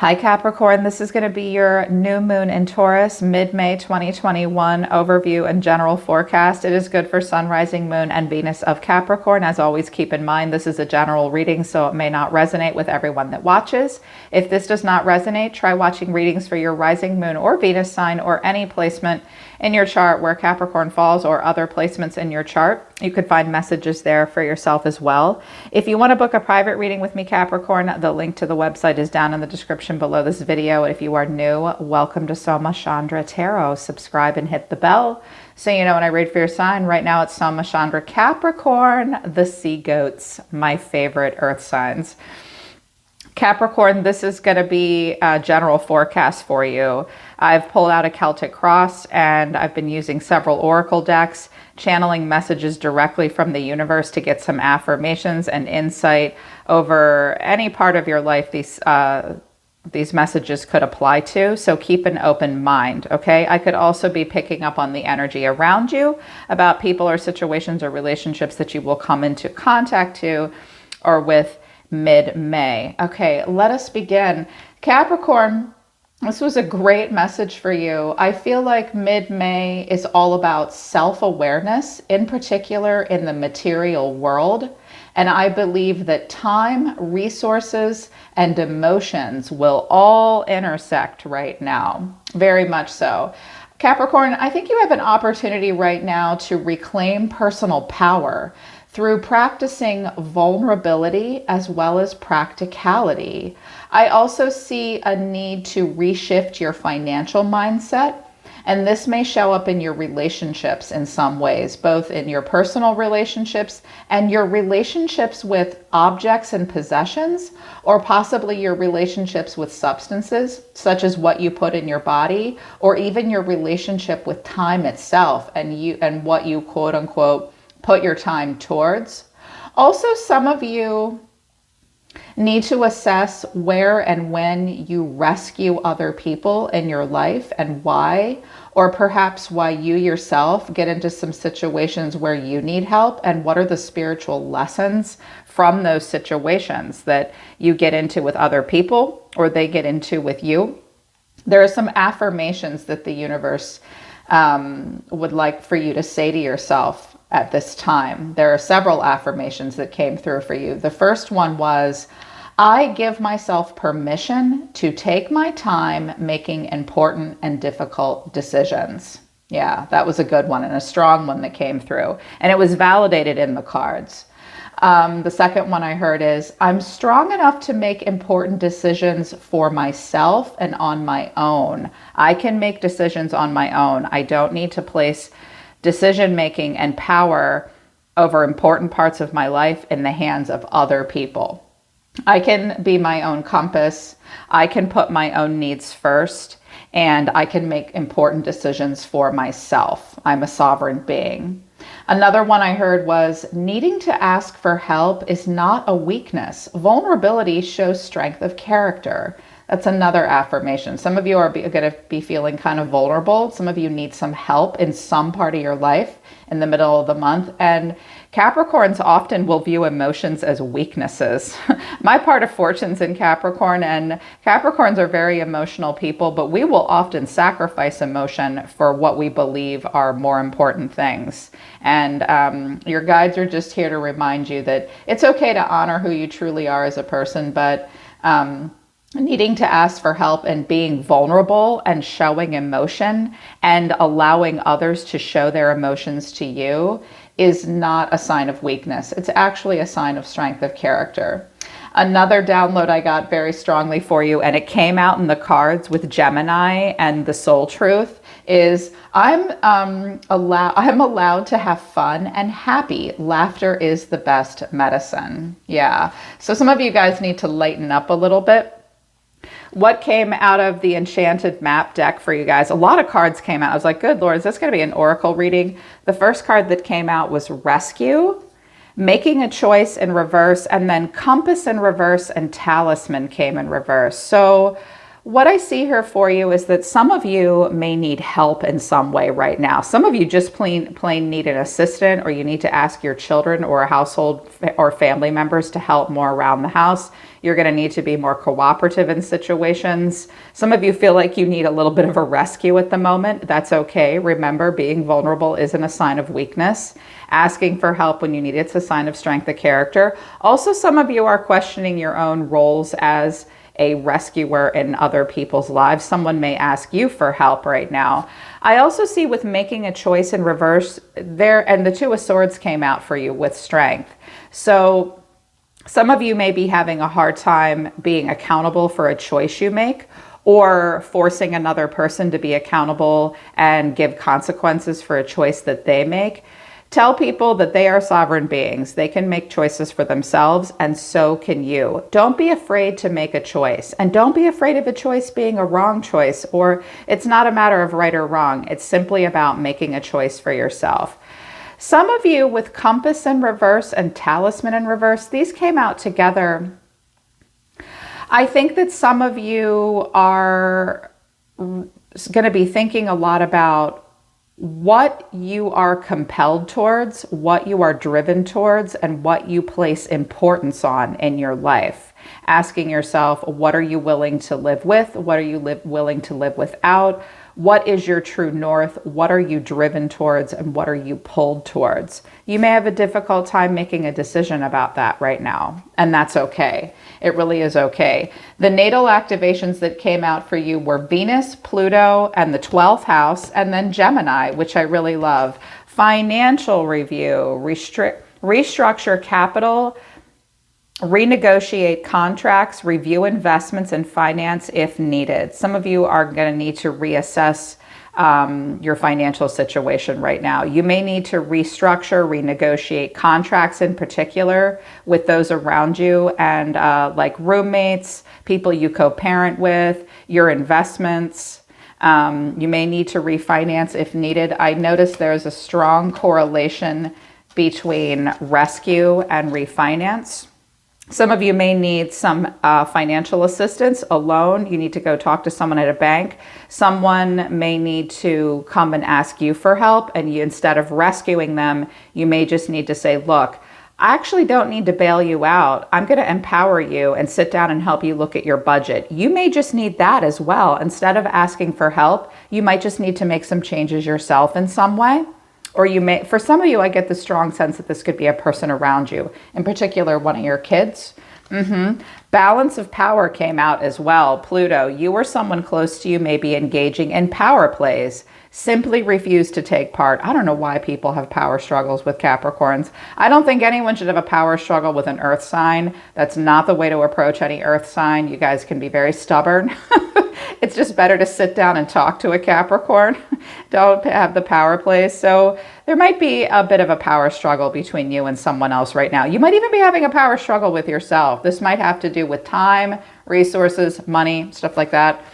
Hi Capricorn, this is going to be your new moon in Taurus, mid-May 2021 overview and general forecast. It is good for Sun, Rising, Moon, and Venus of Capricorn. As always, keep in mind this is a general reading, so it may not resonate with everyone that watches. If this does not resonate, try watching readings for your Rising, Moon, or Venus sign, or any placement in your chart where Capricorn falls, or other placements in your chart. You could find messages there for yourself as well. If you want to book a private reading with me, Capricorn, the link to the website is down in the description below this video. If you are new, welcome to Soma, Chandra Tarot. Subscribe and hit the bell so you know when I read for your sign. Right now it's Soma, Chandra, Capricorn, the sea goats, my favorite earth signs. Capricorn, this is going to be a general forecast for you. I've pulled out a Celtic cross and I've been using several oracle decks, channeling messages directly from the universe to get some affirmations and insight over any part of your life these messages could apply to. So keep an open mind, okay? I could also be picking up on the energy around you about people or situations or relationships that you will come into contact to or with mid-May. Okay, let us begin. Capricorn, this was a great message for you. I feel like mid-May is all about self-awareness, in particular in the material world. And I believe that time, resources, and emotions will all intersect right now. Very much so. Capricorn, I think you have an opportunity right now to reclaim personal power through practicing vulnerability as well as practicality. I also see a need to reshift your financial mindset, and this may show up in your relationships in some ways, both in your personal relationships and your relationships with objects and possessions, or possibly your relationships with substances, such as what you put in your body, or even your relationship with time itself and what you quote unquote put your time towards. Also, some of you need to assess where and when you rescue other people in your life and why, or perhaps why you yourself get into some situations where you need help, and what are the spiritual lessons from those situations that you get into with other people or they get into with you. There are some affirmations that the universe would like for you to say to yourself at this time. There are several affirmations that came through for you. The first one was, I give myself permission to take my time making important and difficult decisions. Yeah, that was a good one and a strong one that came through. And it was validated in the cards. The second one I heard is, I'm strong enough to make important decisions for myself and on my own. I can make decisions on my own. I don't need to place decision-making and power over important parts of my life in the hands of other people. I can be my own compass. I can put my own needs first, and I can make important decisions for myself. I'm a sovereign being. Another one I heard was, needing to ask for help is not a weakness. Vulnerability shows strength of character. That's another affirmation. Some of you are going to be feeling kind of vulnerable. Some of you need some help in some part of your life in the middle of the month. And Capricorns often will view emotions as weaknesses. My part of fortune's in Capricorn, and Capricorns are very emotional people, but we will often sacrifice emotion for what we believe are more important things. And your guides are just here to remind you that it's okay to honor who you truly are as a person, but needing to ask for help and being vulnerable and showing emotion and allowing others to show their emotions to you is not a sign of weakness. It's actually a sign of strength of character. Another download I got very strongly for you, and it came out in the cards with Gemini and the soul truth, is I'm allowed to have fun and happy. Laughter is the best medicine. Yeah. So some of you guys need to lighten up a little bit. What came out of the Enchanted Map deck for you guys? A lot of cards came out. I was like, good Lord, is this going to be an oracle reading? The first card that came out was Rescue, Making a Choice in reverse, and then Compass in reverse and Talisman came in reverse. So What I see here for you is that some of you may need help in some way right now. Some of you just plain need an assistant, or you need to ask your children or household or family members to help more around the house. You're going to need to be more cooperative in situations. Some of you feel like you need a little bit of a rescue at the moment. That's okay. Remember, being vulnerable isn't a sign of weakness. Asking for help when you need it's a sign of strength of character. Also, some of you are questioning your own roles as a rescuer in other people's lives. Someone may ask you for help right now. I also see with making a choice in reverse there, and the Two of Swords came out for you with strength. So some of you may be having a hard time being accountable for a choice you make, or forcing another person to be accountable and give consequences for a choice that they make. Tell people that they are sovereign beings. They can make choices for themselves, and so can you. Don't be afraid to make a choice, and don't be afraid of a choice being a wrong choice, or it's not a matter of right or wrong. It's simply about making a choice for yourself. Some of you with Compass in reverse and Talisman in reverse, these came out together. I think that some of you are going to be thinking a lot about what you are compelled towards, what you are driven towards, and what you place importance on in your life. Asking yourself, what are you willing to live with? What are you willing to live without? What is your true north? What are you driven towards, and what are you pulled towards? You may have a difficult time making a decision about that right now, and that's okay. It really is okay. The natal activations that came out for you were Venus, Pluto, and the 12th house, and then Gemini, which I really love. Financial review, restructure capital, renegotiate contracts, review investments and finance if needed. Some of you are going to need to reassess your financial situation right now. You may need to restructure, renegotiate contracts in particular with those around you, and like roommates, people you co-parent with, your investments. You may need to refinance if needed. I noticed there's a strong correlation between rescue and refinance. Some of you may need some financial assistance, a loan. You need to go talk to someone at a bank. Someone may need to come and ask you for help, and you, instead of rescuing them, you may just need to say, look, I actually don't need to bail you out. I'm going to empower you and sit down and help you look at your budget. You may just need that as well. Instead of asking for help, you might just need to make some changes yourself in some way. Or you may, for some of you, I get the strong sense that this could be a person around you, in particular, one of your kids. Balance of power came out as well. Pluto, you or someone close to you may be engaging in power plays. Simply refuse to take part. I don't know why people have power struggles with Capricorns. I don't think anyone should have a power struggle with an earth sign. That's not the way to approach any earth sign. You guys can be very stubborn. It's just better to sit down and talk to a Capricorn. Don't have the power plays. So there might be a bit of a power struggle between you and someone else right now. You might even be having a power struggle with yourself. This might have to do with time, resources, money, stuff like that.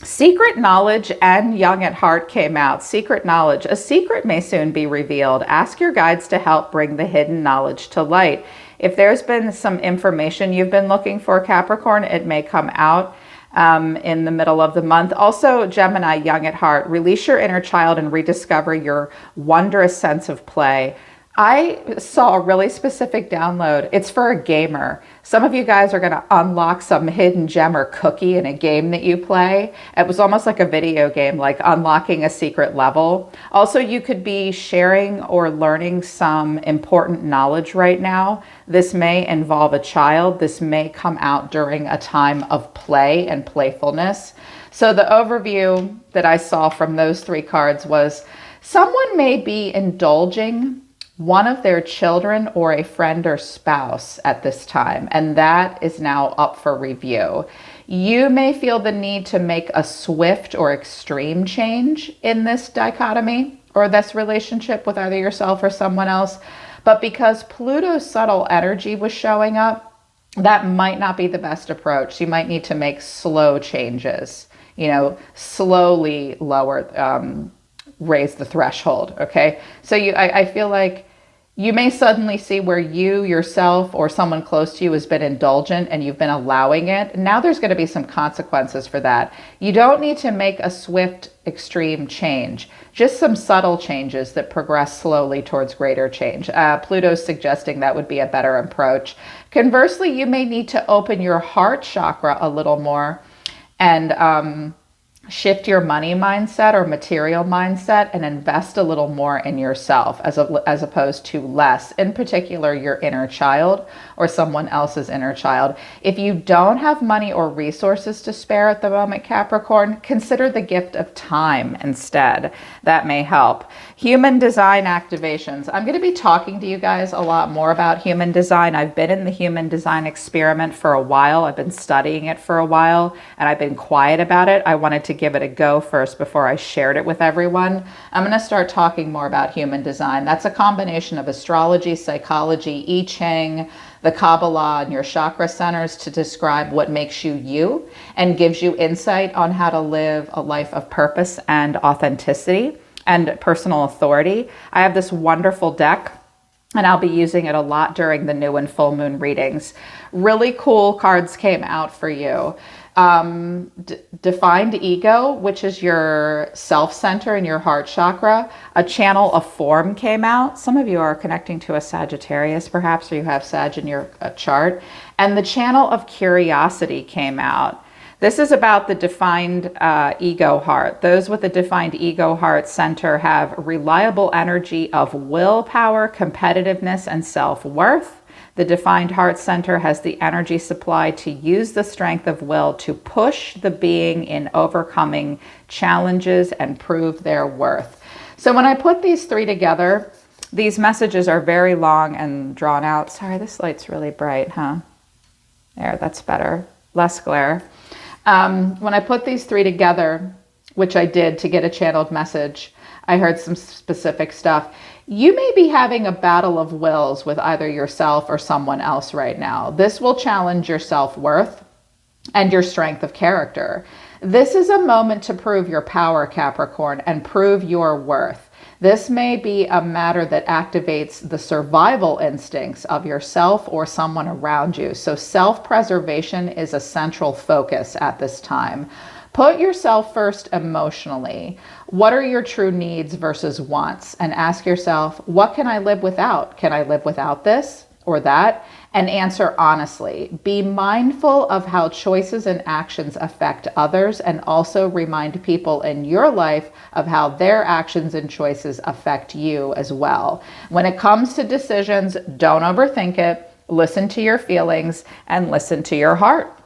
Secret knowledge and young at heart came out. Secret knowledge. A secret may soon be revealed. Ask your guides to help bring the hidden knowledge to light. If there's been some information you've been looking for, Capricorn, it may come out in the middle of the month. Also, Gemini, young at heart, release your inner child and rediscover your wondrous sense of play. I saw a really specific download. It's for a gamer. Some of you guys are going to unlock some hidden gem or cookie in a game that you play. It was almost like a video game, like unlocking a secret level. Also, you could be sharing or learning some important knowledge right now. This may involve a child. This may come out during a time of play and playfulness. So the overview that I saw from those three cards was someone may be indulging one of their children or a friend or spouse at this time, and that is now up for review. You may feel the need to make a swift or extreme change in this dichotomy or this relationship with either yourself or someone else, but because Pluto's subtle energy was showing up, that might not be the best approach. You might need to make slow changes, slowly lower, raise the threshold, okay? So I feel like You may suddenly see where you yourself or someone close to you has been indulgent and you've been allowing it. Now there's going to be some consequences for that. You don't need to make a swift, extreme change, just some subtle changes that progress slowly towards greater change. Pluto's suggesting that would be a better approach. Conversely, you may need to open your heart chakra a little more and shift your money mindset or material mindset and invest a little more in yourself as opposed to less, in particular your inner child or someone else's inner child. If you don't have money or resources to spare at the moment, Capricorn, consider the gift of time instead. That may help. Human design activations. I'm going to be talking to you guys a lot more about human design. I've been in the human design experiment for a while. I've been studying it for a while and I've been quiet about it. I wanted to give it a go first before I shared it with everyone. I'm going to start talking more about human design. That's a combination of astrology, psychology, I Ching, the Kabbalah, and your chakra centers to describe what makes you you and gives you insight on how to live a life of purpose and authenticity and personal authority. I have this wonderful deck and I'll be using it a lot during the new and full moon readings. Really cool cards came out for you. Defined ego, which is your self-center and your heart chakra. A channel of form came out. Some of you are connecting to a Sagittarius perhaps, or you have Sag in your chart. And the channel of curiosity came out. This is about the defined ego heart. Those with the defined ego heart center have reliable energy of willpower, competitiveness, and self-worth. The defined heart center has the energy supply to use the strength of will to push the being in overcoming challenges and prove their worth. So when I put these three together, these messages are very long and drawn out. Sorry, this light's really bright, huh? There, that's better. Less glare. When I put these three together, which I did to get a channeled message, I heard some specific stuff. You may be having a battle of wills with either yourself or someone else right now. This will challenge your self-worth and your strength of character. This is a moment to prove your power, Capricorn, and prove your worth. This may be a matter that activates the survival instincts of yourself or someone around you. So self-preservation is a central focus at this time. Put yourself first emotionally. What are your true needs versus wants? And ask yourself, what can I live without? Can I live without this or that? And answer honestly. Be mindful of how choices and actions affect others, and also remind people in your life of how their actions and choices affect you as well. When it comes to decisions, don't overthink it. Listen to your feelings and listen to your heart.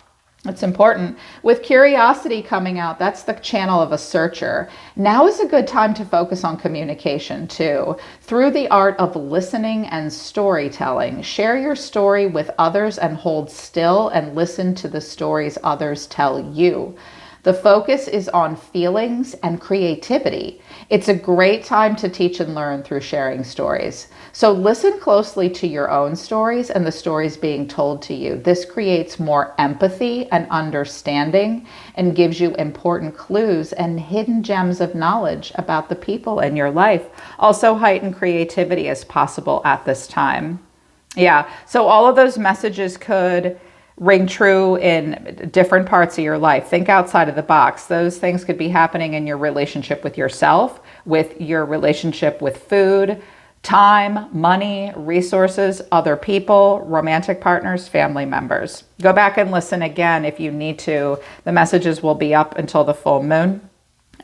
It's important. With curiosity coming out, that's the channel of a searcher. Now is a good time to focus on communication too. Through the art of listening and storytelling, share your story with others and hold still and listen to the stories others tell you. The focus is on feelings and creativity. It's a great time to teach and learn through sharing stories. So listen closely to your own stories and the stories being told to you. This creates more empathy and understanding and gives you important clues and hidden gems of knowledge about the people in your life. Also, heightened creativity is possible at this time. Yeah, so all of those messages could ring true in different parts of your life. Think outside of the box. Those things could be happening in your relationship with yourself, with your relationship with food, time, money, resources, other people, romantic partners, family members. Go back and listen again if you need to. The messages will be up until the full moon,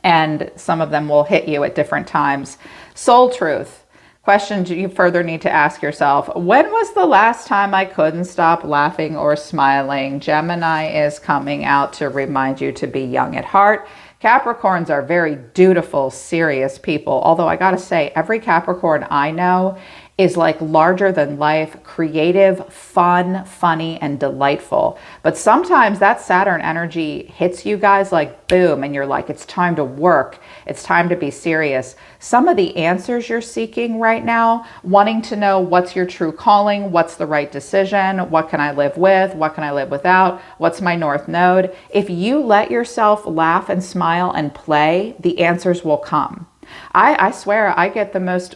and some of them will hit you at different times. Soul truth. Questions you further need to ask yourself. When was the last time I couldn't stop laughing or smiling? Gemini is coming out to remind you to be young at heart. Capricorns are very dutiful, serious people. Although I gotta say, every Capricorn I know is like larger than life, creative, fun, funny, and delightful. But sometimes that Saturn energy hits you guys like boom, and you're like, it's time to work. It's time to be serious. Some of the answers you're seeking right now, wanting to know what's your true calling, what's the right decision, what can I live with, what can I live without, what's my North Node. If you let yourself laugh and smile and play, the answers will come. I swear I get the most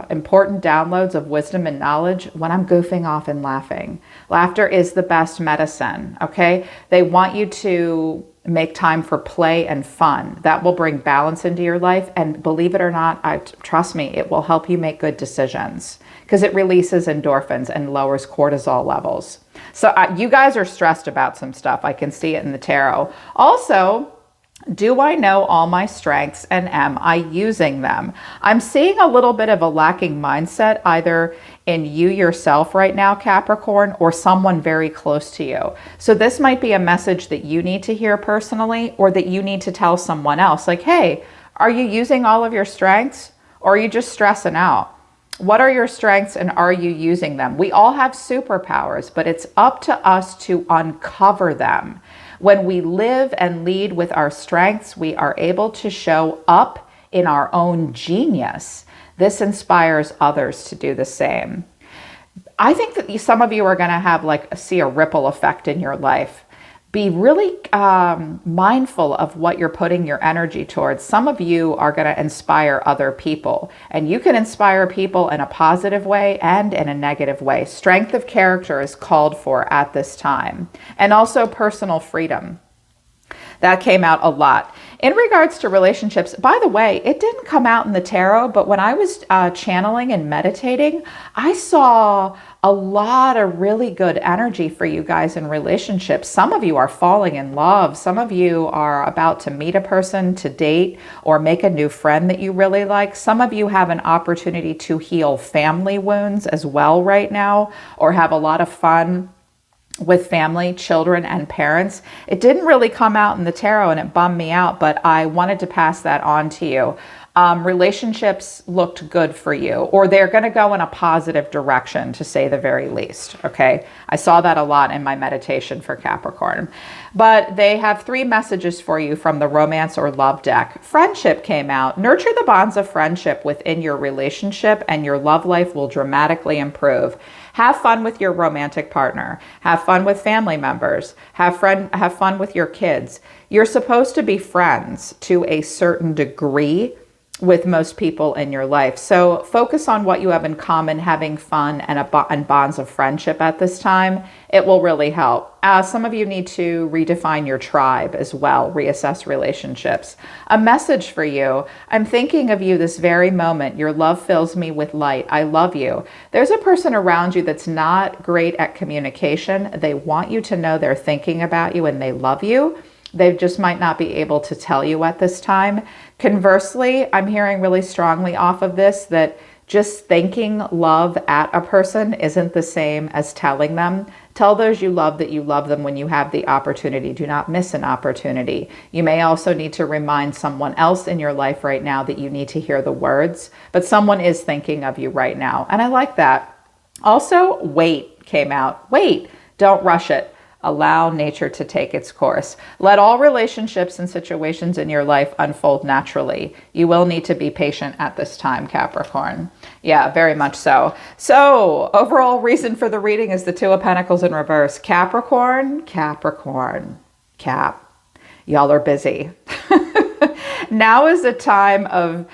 important downloads of wisdom and knowledge when I'm goofing off and laughing. Laughter is the best medicine, okay? They want you to make time for play and fun. That will bring balance into your life. And believe it or not, trust me, it will help you make good decisions because it releases endorphins and lowers cortisol levels. So you guys are stressed about some stuff. I can see it in the tarot. Also, do I know all my strengths and am I using them? I'm seeing a little bit of a lacking mindset either in you yourself right now, Capricorn, or someone very close to you. So this might be a message that you need to hear personally, or that you need to tell someone else. Like, hey, are you using all of your strengths, or are you just stressing out? What are your strengths and are you using them? We all have superpowers, but it's up to us to uncover them. When we live and lead with our strengths, we are able to show up in our own genius. This inspires others to do the same. I think that some of you are going to see a ripple effect in your life. Be really mindful of what you're putting your energy towards. Some of you are going to inspire other people, and you can inspire people in a positive way and in a negative way. Strength of character is called for at this time, and also personal freedom. That came out a lot. In regards to relationships, by the way, it didn't come out in the tarot, but when I was channeling and meditating, I saw a lot of really good energy for you guys in relationships. Some of you are falling in love. Some of you are about to meet a person to date or make a new friend that you really like. Some of you have an opportunity to heal family wounds as well right now, or have a lot of fun with family, children, and parents. It didn't really come out in the tarot and it bummed me out, but I wanted to pass that on to you. Relationships looked good for you, or they're going to go in a positive direction, to say the very least. Okay. I saw that a lot in my meditation for Capricorn, but they have 3 messages for you from the romance or love deck. Friendship came out. Nurture the bonds of friendship within your relationship and your love life will dramatically improve. Have fun with your romantic partner. Have fun with family members. Have fun with your kids. You're supposed to be friends to a certain degree with most people in your life. So focus on what you have in common, having fun and bonds of friendship at this time. It will really help. Some of you need to redefine your tribe as well, reassess relationships. A message for you. I'm thinking of you this very moment. Your love fills me with light. I love you. There's a person around you that's not great at communication. They want you to know they're thinking about you and they love you. They just might not be able to tell you at this time. Conversely, I'm hearing really strongly off of this that just thinking love at a person isn't the same as telling them. Tell those you love that you love them when you have the opportunity. Do not miss an opportunity. You may also need to remind someone else in your life right now that you need to hear the words, but someone is thinking of you right now. And I like that. Also, wait came out. Wait, don't rush it. Allow nature to take its course. Let all relationships and situations in your life unfold naturally. You will need to be patient at this time, Capricorn. Yeah, very much so. So, overall reason for the reading is the 2 of Pentacles in reverse. Capricorn, Cap. Y'all are busy. Now is the time of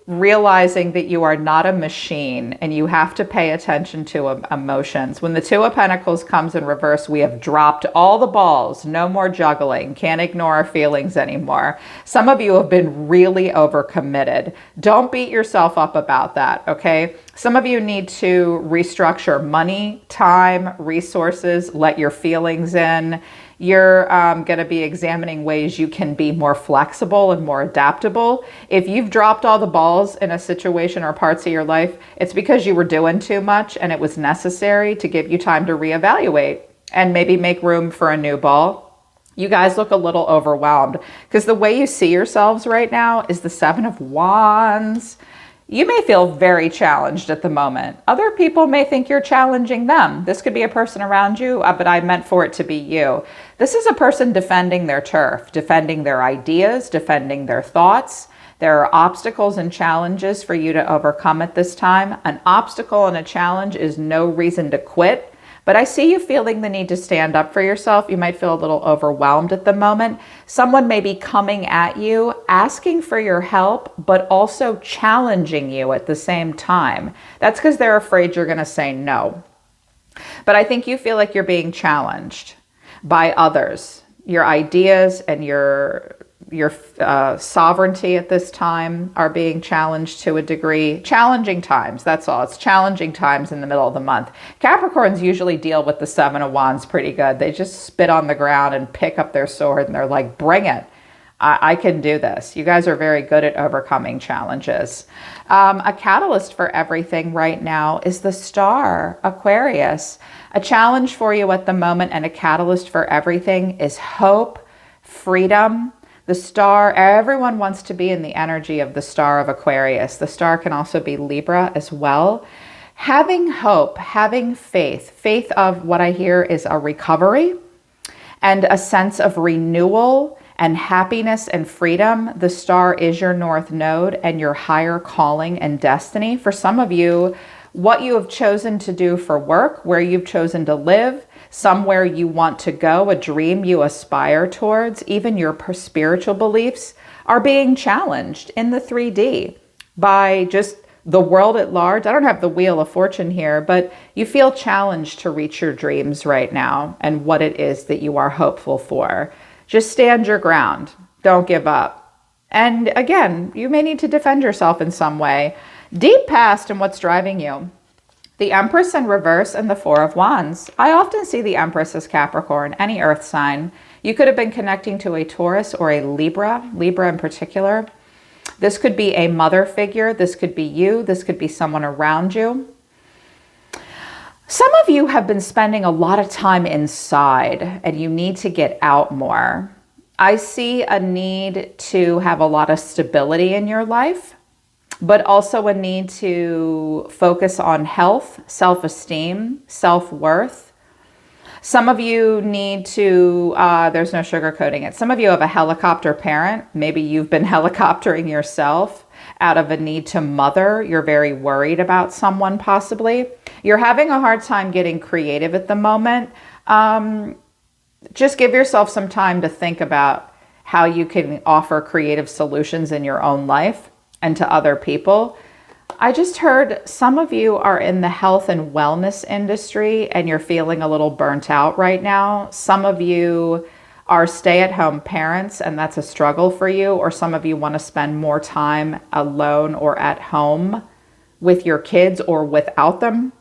realizing that you are not a machine and you have to pay attention to emotions. When the 2 of Pentacles comes in reverse, we have dropped all the balls. No more juggling. Can't ignore our feelings anymore. Some of you have been really overcommitted. Don't beat yourself up about that, okay? Some of you need to restructure money, time, resources, let your feelings in. You're going to be examining ways you can be more flexible and more adaptable. If you've dropped all the balls in a situation or parts of your life, it's because you were doing too much and it was necessary to give you time to reevaluate and maybe make room for a new ball. You guys look a little overwhelmed because the way you see yourselves right now is the 7 of Wands. You may feel very challenged at the moment. Other people may think you're challenging them. This could be a person around you, but I meant for it to be you. This is a person defending their turf, defending their ideas, defending their thoughts. There are obstacles and challenges for you to overcome at this time. An obstacle and a challenge is no reason to quit, But I see you feeling the need to stand up for yourself. You might feel a little overwhelmed at the moment. Someone may be coming at you, asking for your help, but also challenging you at the same time. That's because they're afraid you're going to say no. But I think you feel like you're being challenged by others. Your ideas and your sovereignty at this time are being challenged to a degree. Challenging times, that's all. It's challenging times in the middle of the month. Capricorns usually deal with the Seven of Wands pretty good. They just spit on the ground and pick up their sword and they're like, bring it. I can do this. You guys are very good at overcoming challenges. A catalyst for everything right now is the star, Aquarius. A challenge for you at the moment and a catalyst for everything is hope, freedom. The star, everyone wants to be in the energy of the star of Aquarius. The star can also be Libra as well. Having hope, having faith of what I hear is a recovery and a sense of renewal and happiness and freedom. The star is your north node and your higher calling and destiny. For some of you, what you have chosen to do for work, where you've chosen to live, somewhere you want to go, a dream you aspire towards, even your spiritual beliefs are being challenged in the 3D by just the world at large. I don't have the Wheel of Fortune here, but you feel challenged to reach your dreams right now and what it is that you are hopeful for. Just stand your ground. Don't give up. And again, you may need to defend yourself in some way. Deep past and what's driving you. The Empress in reverse and the Four of Wands. I often see the Empress as Capricorn, any earth sign. You could have been connecting to a Taurus or a Libra in particular. This could be a mother figure. This could be you. This could be someone around you. Some of you have been spending a lot of time inside and you need to get out more. I see a need to have a lot of stability in your life, but also a need to focus on health, self-esteem, self-worth. Some of you need to, there's no sugarcoating it. Some of you have a helicopter parent. Maybe you've been helicoptering yourself out of a need to mother. You're very worried about someone possibly. You're having a hard time getting creative at the moment. Just give yourself some time to think about how you can offer creative solutions in your own life and to other people. I just heard some of you are in the health and wellness industry and you're feeling a little burnt out right now. Some of you are stay-at-home parents and that's a struggle for you, or some of you want to spend more time alone or at home with your kids or without them.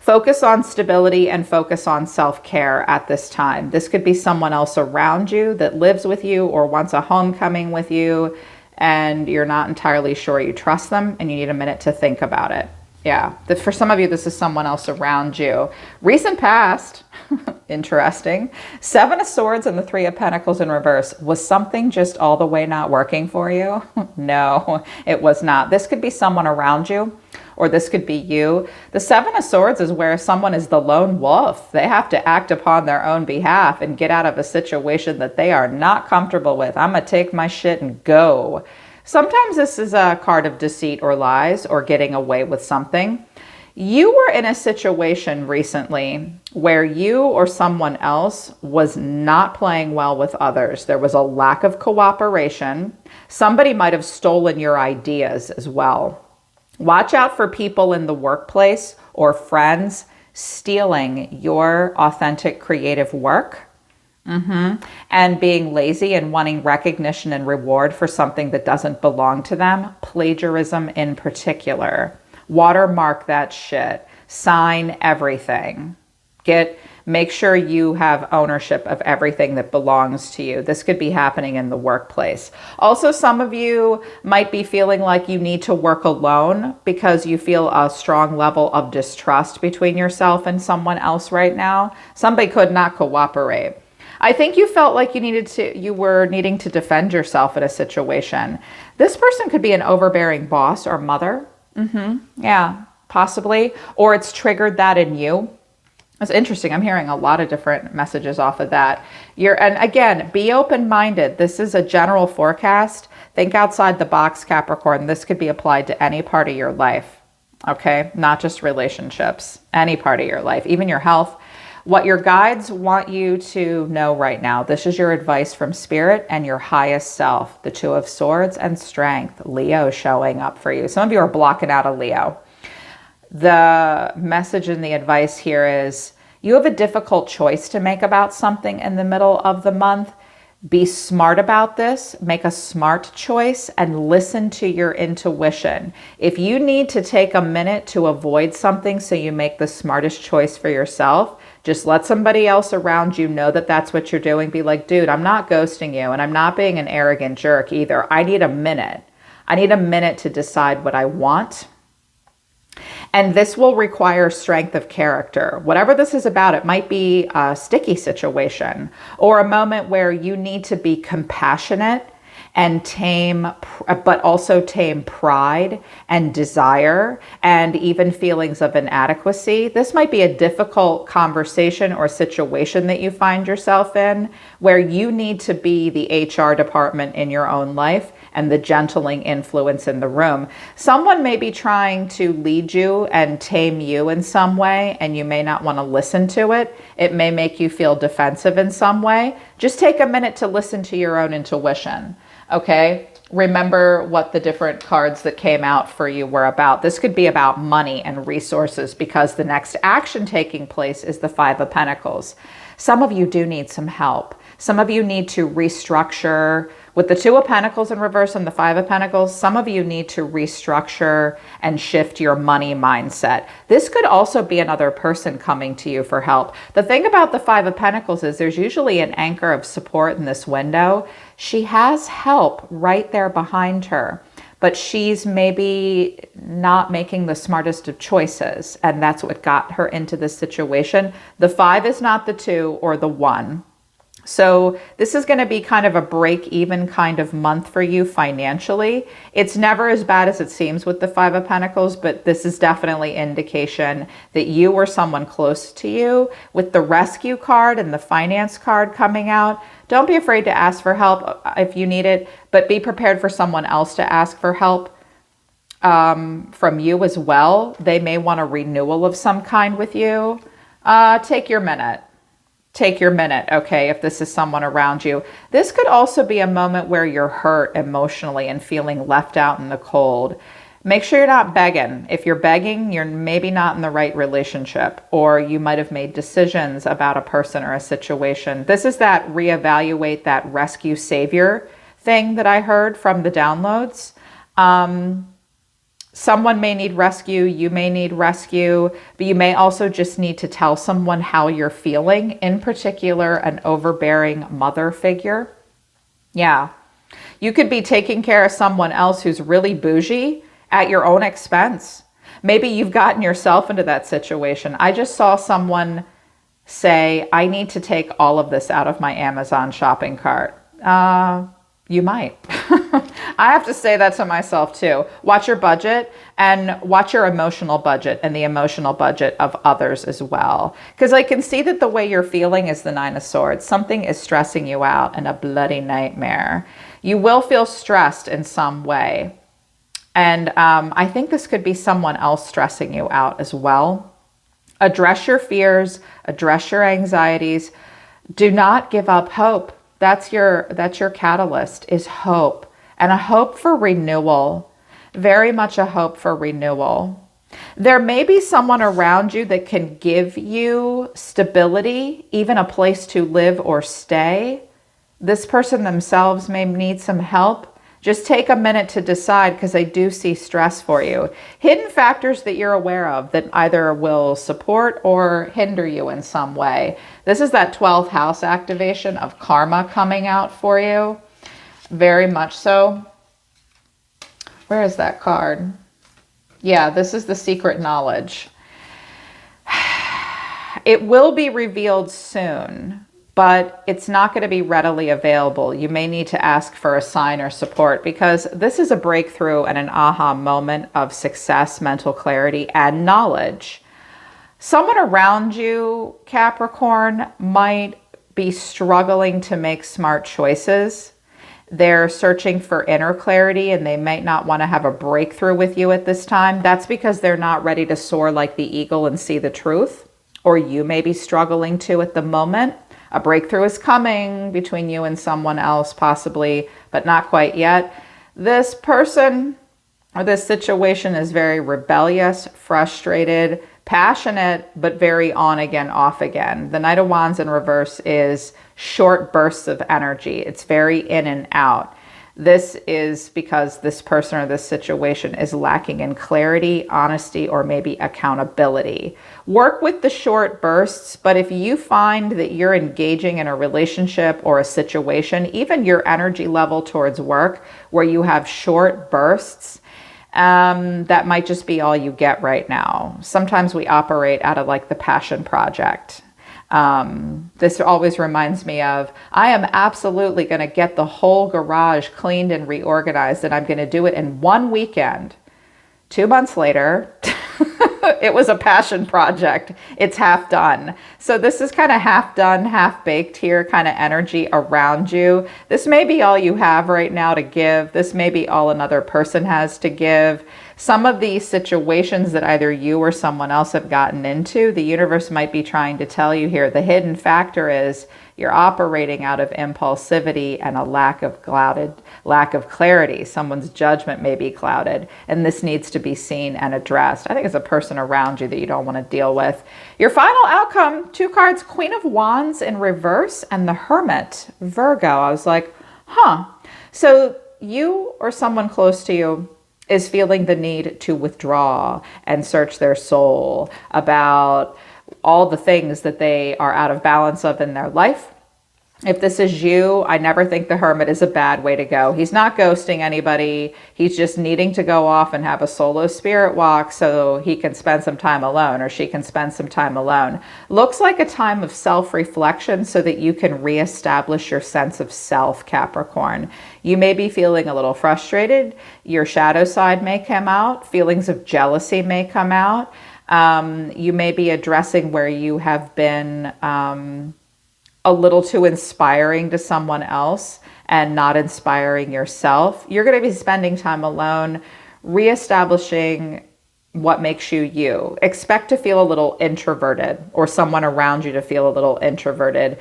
Focus on stability and focus on self-care at this time. This could be someone else around you that lives with you or wants a homecoming with you, and you're not entirely sure you trust them and you need a minute to think about it. Yeah, for some of you, this is someone else around you. Recent past, interesting. Seven of Swords and the Three of Pentacles in reverse. Was something just all the way not working for you? No, it was not. This could be someone around you, or this could be you. The Seven of Swords is where someone is the lone wolf. They have to act upon their own behalf and get out of a situation that they are not comfortable with. I'm gonna take my shit and go. Sometimes this is a card of deceit or lies or getting away with something. You were in a situation recently where you or someone else was not playing well with others. There was a lack of cooperation. Somebody might have stolen your ideas as well. Watch out for people in the workplace or friends stealing your authentic creative work. And being lazy and wanting recognition and reward for something that doesn't belong to them. Plagiarism in particular. Watermark that shit. Sign everything. Make sure you have ownership of everything that belongs to you. This could be happening in the workplace. Also, some of you might be feeling like you need to work alone because you feel a strong level of distrust between yourself and someone else right now. Somebody could not cooperate. I think you felt like you were needing to defend yourself in a situation. This person could be an overbearing boss or mother. Yeah, possibly. Or it's triggered that in you. It's interesting. I'm hearing a lot of different messages off of that. And again, be open-minded. This is a general forecast. Think outside the box, Capricorn. This could be applied to any part of your life. Okay, not just relationships, any part of your life, even your health. What your guides want you to know right now, this is your advice from spirit and your highest self, the Two of Swords and Strength, Leo showing up for you. Some of you are blocking out a Leo. The message and the advice here is you have a difficult choice to make about something in the middle of the month. Be smart about this, make a smart choice, and listen to your intuition. If you need to take a minute to avoid something so you make the smartest choice for yourself, just let somebody else around you know that that's what you're doing. Be like, dude, I'm not ghosting you, and I'm not being an arrogant jerk either. I need a minute. I need a minute to decide what I want. And this will require strength of character. Whatever this is about, it might be a sticky situation or a moment where you need to be compassionate and tame, but also tame pride and desire and even feelings of inadequacy. This might be a difficult conversation or situation that you find yourself in where you need to be the HR department in your own life and the gentling influence in the room. Someone may be trying to lead you and tame you in some way, and you may not want to listen to it. It may make you feel defensive in some way. Just take a minute to listen to your own intuition. Okay, remember what the different cards that came out for you were about. This could be about money and resources because the next action taking place is the Five of Pentacles. Some of you do need some help. Some of you need to restructure. With the Two of Pentacles in reverse and the Five of Pentacles, some of you need to restructure and shift your money mindset. This could also be another person coming to you for help. The thing about the Five of Pentacles is there's usually an anchor of support in this window. She has help right there behind her, but she's maybe not making the smartest of choices, and that's what got her into this situation. The 5 is not the 2 or the 1. So this is going to be kind of a break-even kind of month for you financially. It's never as bad as it seems with the Five of Pentacles, but this is definitely indication that you or someone close to you. With the Rescue card and the Finance card coming out, don't be afraid to ask for help if you need it, but be prepared for someone else to ask for help from you as well. They may want a renewal of some kind with you. Take your minute. Take your minute, okay, if this is someone around you. This could also be a moment where you're hurt emotionally and feeling left out in the cold. Make sure you're not begging. If you're begging, you're maybe not in the right relationship, or you might have made decisions about a person or a situation. This is that reevaluate, that rescue savior thing that I heard from the downloads. Someone may need rescue, you may need rescue, but you may also just need to tell someone how you're feeling, in particular, an overbearing mother figure. Yeah, you could be taking care of someone else who's really bougie at your own expense. Maybe you've gotten yourself into that situation. I just saw someone say, I need to take all of this out of my Amazon shopping cart. You might. I have to say that to myself too. Watch your budget and watch your emotional budget and the emotional budget of others as well. Because I can see that the way you're feeling is the Nine of Swords. Something is stressing you out and a bloody nightmare. You will feel stressed in some way. And I think this could be someone else stressing you out as well. Address your fears, address your anxieties. Do not give up hope. That's your catalyst, is hope, and a hope for renewal, very much a hope for renewal. There may be someone around you that can give you stability, even a place to live or stay. This person themselves may need some help. Just take a minute to decide, because I do see stress for you. Hidden factors that you're aware of that either will support or hinder you in some way. This is that 12th house activation of karma coming out for you. Very much so. Where is that card? Yeah, this is the secret knowledge. It will be revealed soon, but it's not going to be readily available. You may need to ask for a sign or support, because this is a breakthrough and an aha moment of success, mental clarity, and knowledge. Someone around you, Capricorn, might be struggling to make smart choices. they're searching for inner clarity and they might not want to have a breakthrough with you at this time. That's because they're not ready to soar like the eagle and see the truth, or you may be struggling to at the moment. A breakthrough is coming between you and someone else, possibly, but not quite yet. This person or this situation is very rebellious, frustrated, passionate, but very on again, off again. The Knight of Wands in reverse is short bursts of energy. It's very in and out. This is because this person or this situation is lacking in clarity, honesty, or maybe accountability. Work with the short bursts, but if you find that you're engaging in a relationship or a situation, even your energy level towards work, where you have short bursts, that might just be all you get right now. Sometimes we operate out of like the passion project. This always reminds me of, I am absolutely going to get the whole garage cleaned and reorganized, and I'm going to do it in one weekend. 2 months later, it was a passion project. It's half done. So this is kind of half done, half baked here kind of energy around you. This may be all you have right now to give. This may be all another person has to give. Some of these situations that either you or someone else have gotten into, the universe might be trying to tell you here, the hidden factor is you're operating out of impulsivity and a lack of clarity. Someone's judgment may be clouded, and this needs to be seen and addressed. I think it's a person around you that you don't want to deal with. Your final outcome, 2 cards, Queen of Wands in reverse and the Hermit, Virgo. I was like, So you or someone close to you is feeling the need to withdraw and search their soul about all the things that they are out of balance of in their life. If this is you, I never think the Hermit is a bad way to go. He's not ghosting anybody. He's just needing to go off and have a solo spirit walk so he can spend some time alone, or she can spend some time alone. Looks like a time of self-reflection so that you can reestablish your sense of self, Capricorn. You may be feeling a little frustrated. Your shadow side may come out. Feelings of jealousy may come out. You may be addressing where you have been a little too inspiring to someone else and not inspiring yourself. You're going to be spending time alone, reestablishing what makes you you. Expect to feel a little introverted, or someone around you to feel a little introverted.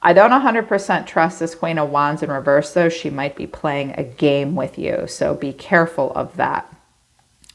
I don't 100% trust this Queen of Wands in reverse, though. She might be playing a game with you, so be careful of that.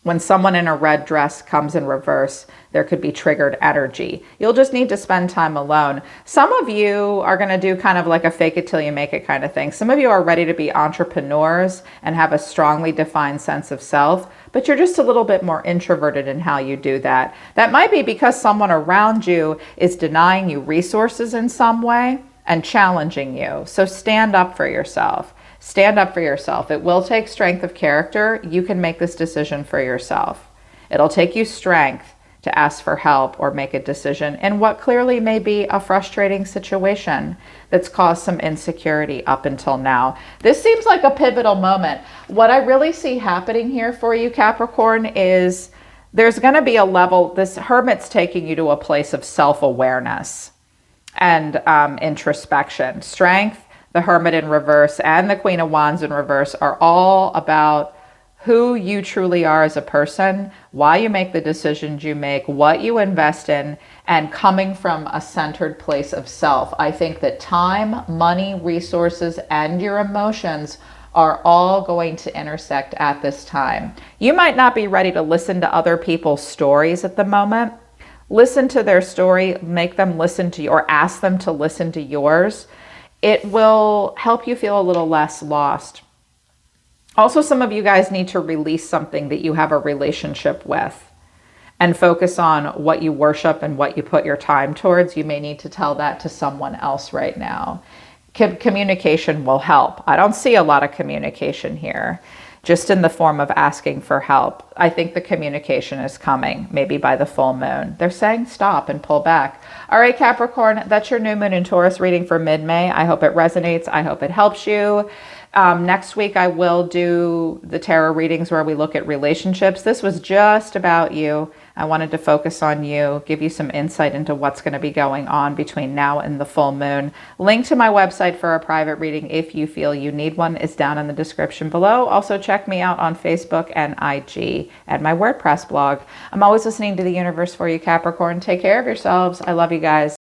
When someone in a red dress comes in reverse, there could be triggered energy. You'll just need to spend time alone. Some of you are going to do kind of like a fake it till you make it kind of thing. Some of you are ready to be entrepreneurs and have a strongly defined sense of self, but you're just a little bit more introverted in how you do that. That might be because someone around you is denying you resources in some way and challenging you. So stand up for yourself. Stand up for yourself. It will take strength of character. You can make this decision for yourself. It'll take you strength to ask for help or make a decision in what clearly may be a frustrating situation that's caused some insecurity up until now. This seems like a pivotal moment. What I really see happening here for you, Capricorn, is there's going to be a level, this Hermit's taking you to a place of self-awareness and introspection. Strength, the Hermit in reverse, and the Queen of Wands in reverse are all about who you truly are as a person, why you make the decisions you make, what you invest in, and coming from a centered place of self. I think that time, money, resources, and your emotions are all going to intersect at this time. You might not be ready to listen to other people's stories at the moment. Listen to their story, make them listen to you, or ask them to listen to yours. It will help you feel a little less lost. Also, some of you guys need to release something that you have a relationship with and focus on what you worship and what you put your time towards. You may need to tell that to someone else right now. Communication will help. I don't see a lot of communication here, just in the form of asking for help. I think the communication is coming, maybe by the full moon. They're saying stop and pull back. All right, Capricorn, that's your new moon in Taurus reading for mid-May. I hope it resonates. I hope it helps you. Next week, I will do the tarot readings where we look at relationships. This was just about you. I wanted to focus on you, give you some insight into what's going to be going on between now and the full moon. Link to my website for a private reading if you feel you need one is down in the description below. Also check me out on Facebook and IG and my WordPress blog. I'm always listening to the universe for you, Capricorn. Take care of yourselves. I love you guys.